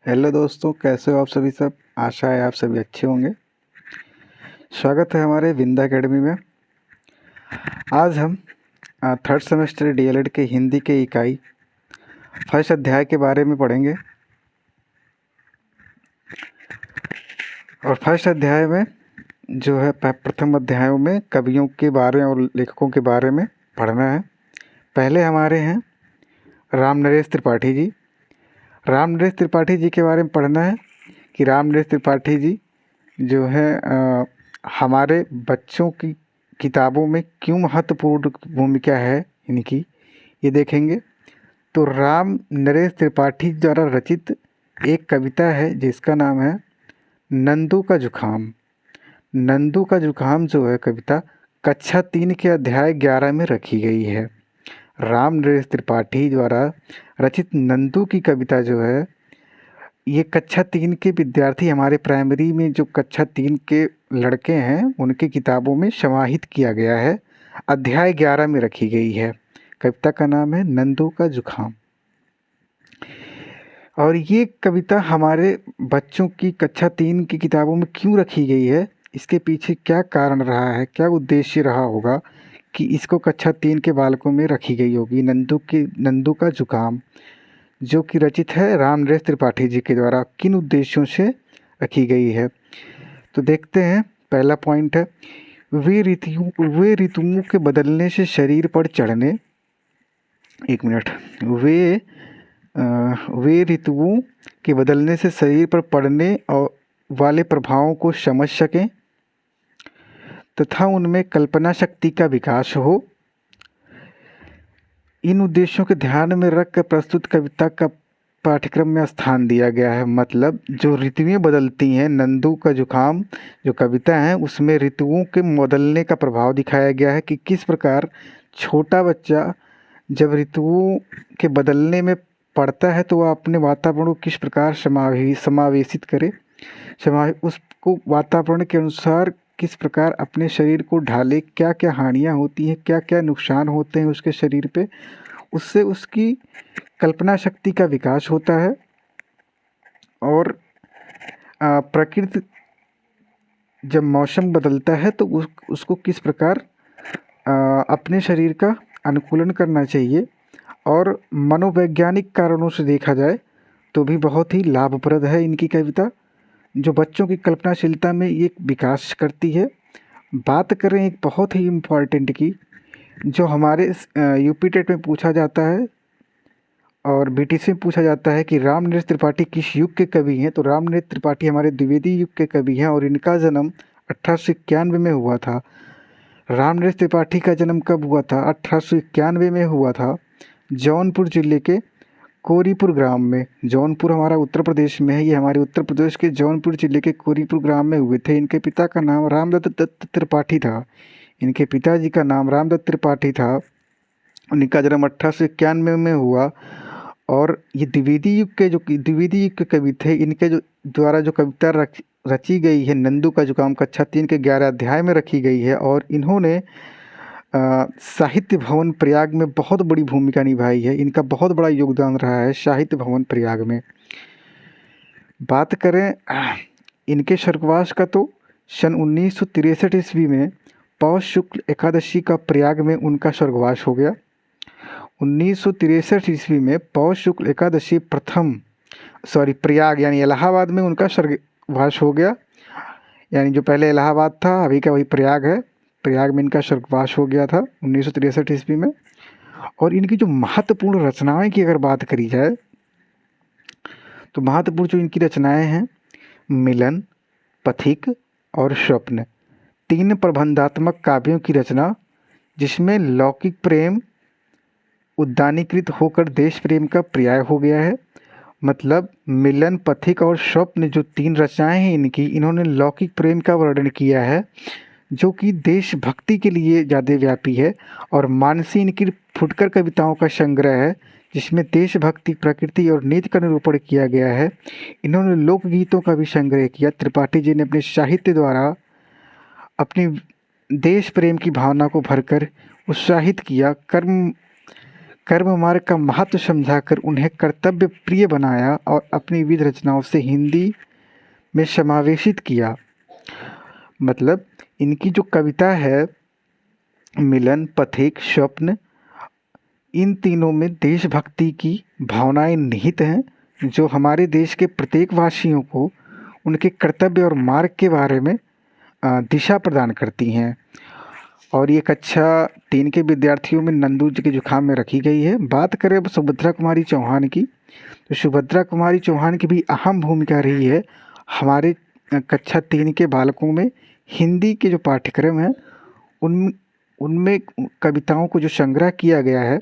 Hello दोस्तों, कैसे हो आप सभी? सब आशा है आप सभी अच्छे होंगे। स्वागत है हमारे विंदा एकेडमी में। आज हम थर्ड सेमेस्टर डीएलएड के हिंदी के इकाई फर्स्ट अध्याय के बारे में पढ़ेंगे। और फर्स्ट अध्याय में जो है प्रथम अध्यायों में कवियों के बारे और लेखकों के बारे में पढ़ना है। पहले हमारे हैं राम नरेश त्रिपाठी जी। राम नरेश त्रिपाठी जी के बारे में पढ़ना है कि राम नरेश त्रिपाठी जी जो है हमारे बच्चों की किताबों में क्यों महत्वपूर्ण भूमिका है इनकी, ये देखेंगे। तो राम नरेश त्रिपाठी द्वारा रचित एक कविता है जिसका नाम है नंदू का जुखाम। नंदू का जुखाम जो है कविता कक्षा 3 के अध्याय 11 में रखी गई है। राम नरेश त्रिपाठी द्वारा रचित नंदू की कविता जो है ये कक्षा 3 के विद्यार्थी, हमारे प्राइमरी में जो कक्षा 3 के लड़के हैं उनकी किताबों में समाहित किया गया है। अध्याय 11 में रखी गई है। कविता का नाम है नंदू का जुखाम। और ये कविता हमारे बच्चों की कक्षा 3 की किताबों में क्यों रखी गई है, इसके पीछे क्या कारण रहा है, क्या उद्देश्य रहा होगा कि इसको कक्षा 3 के बालकों में रखी गई होगी। नंदू का जुखाम जो कि रचित है राम नरेश त्रिपाठी जी के द्वारा, किन उद्देश्यों से रखी गई है तो देखते हैं। पहला पॉइंट है वे ऋतुओं के बदलने से शरीर पर चढ़ने, एक मिनट, वे ऋतुओं के बदलने से शरीर पर पड़ने और वाले प्रभावों को समझ सकें तथा उनमें कल्पना शक्ति का विकास हो। इन उद्देश्यों के ध्यान में रखकर प्रस्तुत कविता का पाठ्यक्रम में स्थान दिया गया है। मतलब जो ऋतुएं बदलती हैं, नंदू का जुखाम जो कविता है उसमें ऋतुओं के बदलने का प्रभाव दिखाया गया है कि किस प्रकार छोटा बच्चा जब ऋतुओं के बदलने में पड़ता है तो वह अपने वातावरण को किस प्रकार समावेशित करे, उसको वातावरण के अनुसार किस प्रकार अपने शरीर को ढाले, क्या क्या हानियाँ होती हैं, क्या क्या नुकसान होते हैं उसके शरीर पे, उससे उसकी कल्पना शक्ति का विकास होता है। और प्रकृति जब मौसम बदलता है तो उसको किस प्रकार अपने शरीर का अनुकूलन करना चाहिए। और मनोवैज्ञानिक कारणों से देखा जाए तो भी बहुत ही लाभप्रद है इनकी कविता, जो बच्चों की कल्पनाशीलता में ये विकास करती है। बात करें एक बहुत ही इम्पॉर्टेंट की, जो हमारे यूपी टेट में पूछा जाता है और बीटीसी में पूछा जाता है कि राम नरेश त्रिपाठी किस युग के कवि हैं। तो राम नरेश त्रिपाठी हमारे द्विवेदी युग के कवि हैं और इनका जन्म 1891 में हुआ था। राम नरेश त्रिपाठी का जन्म कब हुआ था? 1891 में हुआ था, जौनपुर जिले के कोरीपुर ग्राम में। जौनपुर हमारा उत्तर प्रदेश में है, ये हमारे उत्तर प्रदेश के जौनपुर जिले के कोरीपुर ग्राम में हुए थे। इनके पिता का नाम रामदत्त त्रिपाठी था। इनके पिताजी का नाम रामदत्त त्रिपाठी था। उनका जन्म 1891 में हुआ। और ये द्विवेदी युग के कवि थे। इनके जो द्वारा जो कविता रची गई है नंदू का जुखाम कक्षा 3 के 11 अध्याय में रखी गई है। और इन्होंने साहित्य भवन प्रयाग में बहुत बड़ी भूमिका निभाई है। इनका बहुत बड़ा योगदान रहा है साहित्य भवन प्रयाग में। बात करें इनके स्वर्गवास का तो सन 1963 ईस्वी में पौष शुक्ल एकादशी का प्रयाग में उनका स्वर्गवास हो गया। 1963 ईस्वी में पौष शुक्ल एकादशी प्रयाग यानी इलाहाबाद में उनका स्वर्गवास हो गया। यानी जो पहले इलाहाबाद था अभी का वही प्रयाग है, प्रयाग में इनका स्वर्गवास हो गया था 1963 ईस्वी में। और इनकी जो महत्वपूर्ण रचनाएं की अगर बात करी जाए तो महत्वपूर्ण जो इनकी रचनाएं हैं, मिलन, पथिक और स्वप्न, 3 प्रबंधात्मक काव्यों की रचना, जिसमें लौकिक प्रेम उद्दानीकृत होकर देश प्रेम का पर्याय हो गया है। मतलब मिलन, पथिक और स्वप्न जो 3 रचनाएं हैं इनकी, इन्होंने लौकिक प्रेम का वर्णन किया है जो कि देशभक्ति के लिए ज़्यादा व्यापी है। और मानसी इनकी फुटकर कविताओं का संग्रह है जिसमें देशभक्ति, प्रकृति और नीति का निरूपण किया गया है। इन्होंने लोकगीतों का भी संग्रह किया। त्रिपाठी जी ने अपने साहित्य द्वारा अपनी देश प्रेम की भावना को भरकर उत्साहित किया। कर्म मार्ग का महत्व समझाकर उन्हें कर्तव्य प्रिय बनाया और अपनी विविध रचनाओं से हिंदी में समावेशित किया। मतलब इनकी जो कविता है मिलन, पथिक, स्वप्न, इन तीनों में देशभक्ति की भावनाएं निहित हैं, जो हमारे देश के प्रत्येक वासियों को उनके कर्तव्य और मार्ग के बारे में दिशा प्रदान करती हैं। और ये कक्षा 3 के विद्यार्थियों में नंदू जी के जुखाम में रखी गई है। बात करें अब सुभद्रा कुमारी चौहान की, तो सुभद्रा कुमारी चौहान की भी अहम भूमिका रही है हमारे कक्षा 3 के बालकों में। हिंदी के जो पाठ्यक्रम हैं उनमें कविताओं को जो संग्रह किया गया है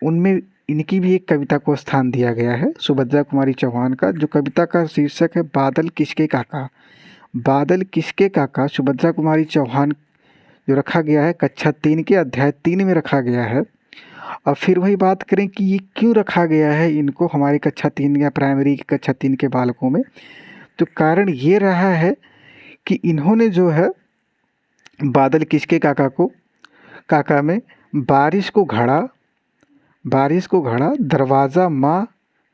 उनमें इनकी भी एक कविता को स्थान दिया गया है, सुभद्रा कुमारी चौहान का, जो कविता का शीर्षक है बादल किसके काका। बादल किसके काका सुभद्रा कुमारी चौहान जो रखा गया है कक्षा 3 के अध्याय 3 में रखा गया है। और फिर वही बात करें कि ये क्यों रखा गया है इनको हमारी कक्षा 3 या प्राइमरी की कक्षा 3 के बालकों में, तो कारण ये रहा है कि इन्होंने जो है बादल किसके काका में बारिश को घड़ा दरवाज़ा माँ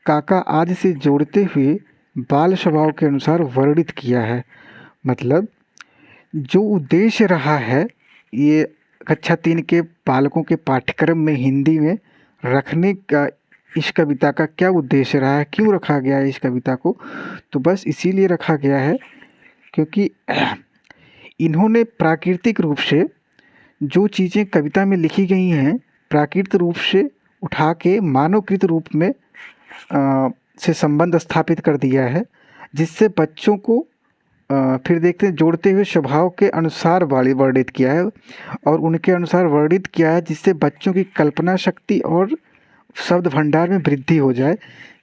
काका आदि से जोड़ते हुए बाल स्वभाव के अनुसार वर्णित किया है। मतलब जो उद्देश्य रहा है ये कक्षा 3 के बालकों के पाठ्यक्रम में हिंदी में रखने का, इस कविता का क्या उद्देश्य रहा है, क्यों रखा गया है इस कविता को, तो बस इसीलिए रखा गया है क्योंकि इन्होंने प्राकृतिक रूप से जो चीज़ें कविता में लिखी गई हैं प्राकृतिक रूप से उठा के मानवकृत रूप में से संबंध स्थापित कर दिया है, जिससे बच्चों को फिर देखते हैं जोड़ते हुए स्वभाव के अनुसार वर्णित किया है और उनके अनुसार वर्णित किया है, जिससे बच्चों की कल्पना शक्ति और शब्द भंडार में वृद्धि हो जाए।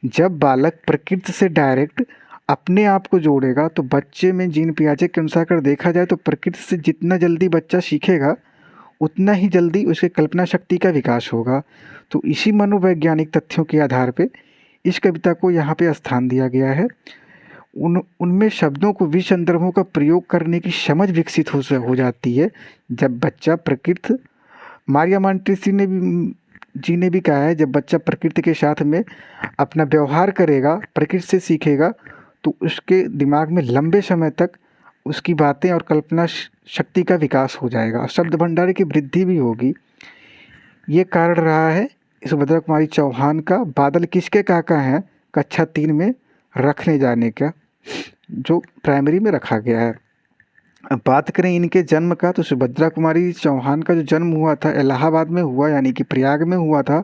जब बालक प्रकृति से डायरेक्ट अपने आप को जोड़ेगा तो बच्चे में जीन पियाजे के अनुसार अगर देखा जाए तो प्रकृति से जितना जल्दी बच्चा सीखेगा उतना ही जल्दी उसके कल्पना शक्ति का विकास होगा। तो इसी मनोवैज्ञानिक तथ्यों के आधार पे इस कविता को यहाँ पे स्थान दिया गया है। उनमें शब्दों को विसंदर्भों का प्रयोग करने की समझ विकसित हो जाती है। जब बच्चा प्रकृति, मारिया मोंटेसरी जी ने भी कहा है, जब बच्चा प्रकृति के साथ में अपना व्यवहार करेगा, प्रकृति से सीखेगा, तो उसके दिमाग में लंबे समय तक उसकी बातें और कल्पना शक्ति का विकास हो जाएगा, शब्द भंडार की वृद्धि भी होगी। ये कारण रहा है सुभद्रा कुमारी चौहान का बादल किसके काका हैं कक्षा 3 में रखने जाने का, जो प्राइमरी में रखा गया है। अब बात करें इनके जन्म का, तो सुभद्रा कुमारी चौहान का जो जन्म हुआ था इलाहाबाद में हुआ, यानी कि प्रयाग में हुआ था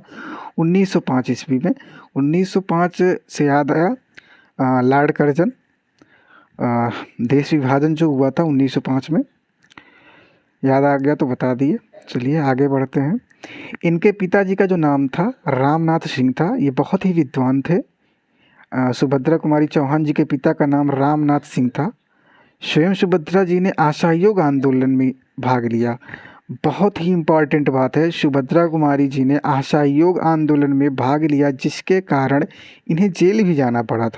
1905 ईस्वी में। 1905 से याद आया लॉर्ड कर्जन, देश विभाजन जो हुआ था 1905 में, याद आ गया तो बता दिए। चलिए आगे बढ़ते हैं। इनके पिताजी का जो नाम था रामनाथ सिंह था, ये बहुत ही विद्वान थे। सुभद्रा कुमारी चौहान जी के पिता का नाम रामनाथ सिंह था। स्वयं सुभद्रा जी ने असहयोग आंदोलन में भाग लिया। बहुत ही इम्पॉर्टेंट बात है, सुभद्रा कुमारी जी ने असहयोग आंदोलन में भाग लिया, जिसके कारण इन्हें जेल भी जाना पड़ा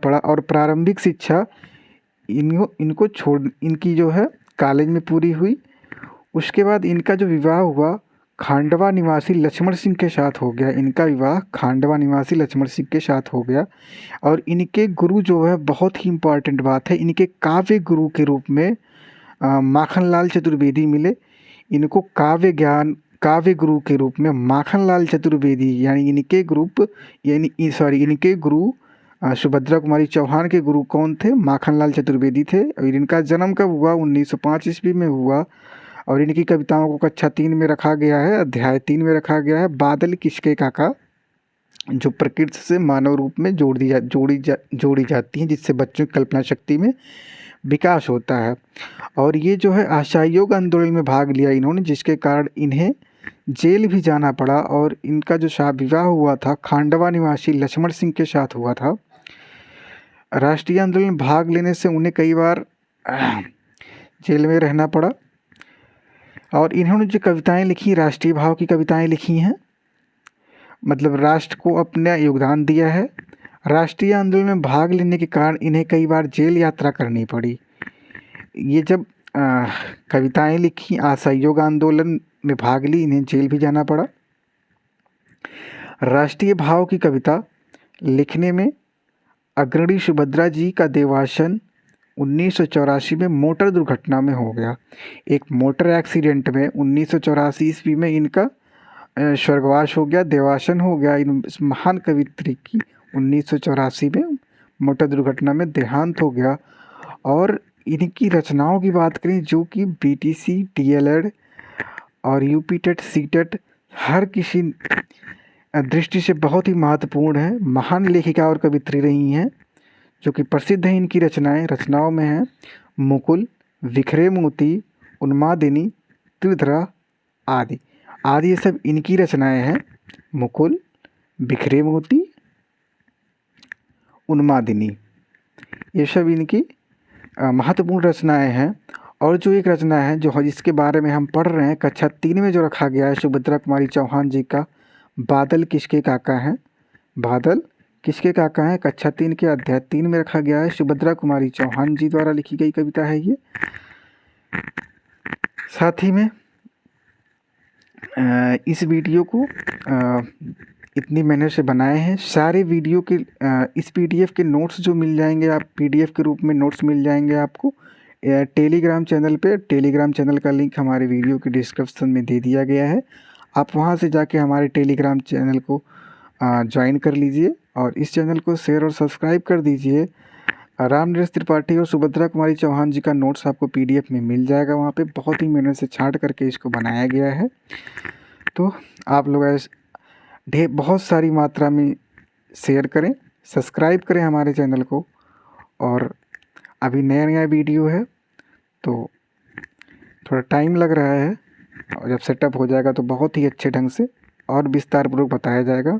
था, और प्रारंभिक शिक्षा इनकी जो है कॉलेज में पूरी हुई। उसके बाद इनका जो विवाह हुआ खांडवा निवासी लक्ष्मण सिंह के साथ हो गया। इनका विवाह खांडवा निवासी लक्ष्मण सिंह के साथ हो गया। और इनके गुरु जो है, बहुत ही इम्पॉर्टेंट बात है, इनके काव्य गुरु के रूप में माखनलाल चतुर्वेदी मिले। इनको काव्य गुरु के रूप में माखनलाल चतुर्वेदी, यानी इनके गुरु सुभद्रा कुमारी चौहान के गुरु कौन थे? माखनलाल चतुर्वेदी थे। और इनका जन्म कब हुआ? 1905 ईस्वी में हुआ। और इनकी कविताओं को कक्षा 3 में रखा गया है, अध्याय 3 में रखा गया है। बादल किसके काका, जो प्रकृति से मानव रूप में जोड़ी जाती हैं, जिससे बच्चों की कल्पना शक्ति में विकास होता है। और ये जो है असहयोग आंदोलन में भाग लिया इन्होंने, जिसके कारण इन्हें जेल भी जाना पड़ा। और इनका जो विवाह हुआ था खांडवा निवासी लक्ष्मण सिंह के साथ हुआ था। राष्ट्रीय आंदोलन में भाग लेने से उन्हें कई बार जेल में रहना पड़ा। और इन्होंने जो कविताएं लिखी, राष्ट्रीय भाव की कविताएं लिखी हैं, मतलब राष्ट्र को अपना योगदान दिया है। राष्ट्रीय आंदोलन में भाग लेने के कारण इन्हें कई बार जेल यात्रा करनी पड़ी। ये जब कविताएं लिखी असहयोग आंदोलन में भाग ली, इन्हें जेल भी जाना पड़ा। राष्ट्रीय भाव की कविता लिखने में अग्रणी सुभद्रा जी का देवासन 1984 में मोटर दुर्घटना में हो गया। एक मोटर एक्सीडेंट में 1984 ईस्वी में इनका स्वर्गवास हो गया, देवासन हो गया। इस महान कवित्री की 1984 में मोटर दुर्घटना में देहांत हो गया। और इनकी रचनाओं की बात करें जो कि बीटीसी, डीएलएड और यूपी टेट, सी टेट हर किसी दृष्टि से बहुत ही महत्वपूर्ण है। महान लेखिका और कवित्री रही हैं जो कि प्रसिद्ध हैं। इनकी रचनाओं में हैं मुकुल, बिखरे मोती, उन्मादिनी, त्रिधरा आदि आदि। ये सब इनकी रचनाएं हैं। मुकुल, बिखरे मोती, उन्मादिनी, ये सब इनकी महत्वपूर्ण रचनाएं हैं। और जो एक रचना है जो जिसके बारे में हम पढ़ रहे हैं, कक्षा 3 में जो रखा गया है सुभद्रा कुमारी चौहान जी का, बादल किसके काका हैं। बादल किसके काका हैं, कक्षा 3 के अध्याय 3 में रखा गया है। सुभद्रा कुमारी चौहान जी द्वारा लिखी गई कविता है ये। साथ ही में इस वीडियो को इतनी मेहनत से बनाए हैं। सारे वीडियो के इस पीडीएफ के नोट्स जो मिल जाएंगे, आप पीडीएफ के रूप में नोट्स मिल जाएंगे आपको टेलीग्राम चैनल पे। टेलीग्राम चैनल का लिंक हमारे वीडियो के डिस्क्रिप्शन में दे दिया गया है। आप वहां से जाके हमारे टेलीग्राम चैनल को ज्वाइन कर लीजिए और इस चैनल को शेयर और सब्सक्राइब कर दीजिए। रामनरेश त्रिपाठी और सुभद्रा कुमारी चौहान जी का नोट्स आपको पीडीएफ में मिल जाएगा। वहाँ पे बहुत ही मेहनत से छांट करके इसको बनाया गया है। तो आप लोग बहुत सारी मात्रा में शेयर करें, सब्सक्राइब करें हमारे चैनल को। और अभी नया वीडियो है तो थोड़ा टाइम लग रहा है, और जब सेटअप हो जाएगा तो बहुत ही अच्छे ढंग से और विस्तारपूर्वक बताया जाएगा।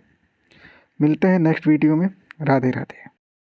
मिलते हैं नेक्स्ट वीडियो में। राधे राधे।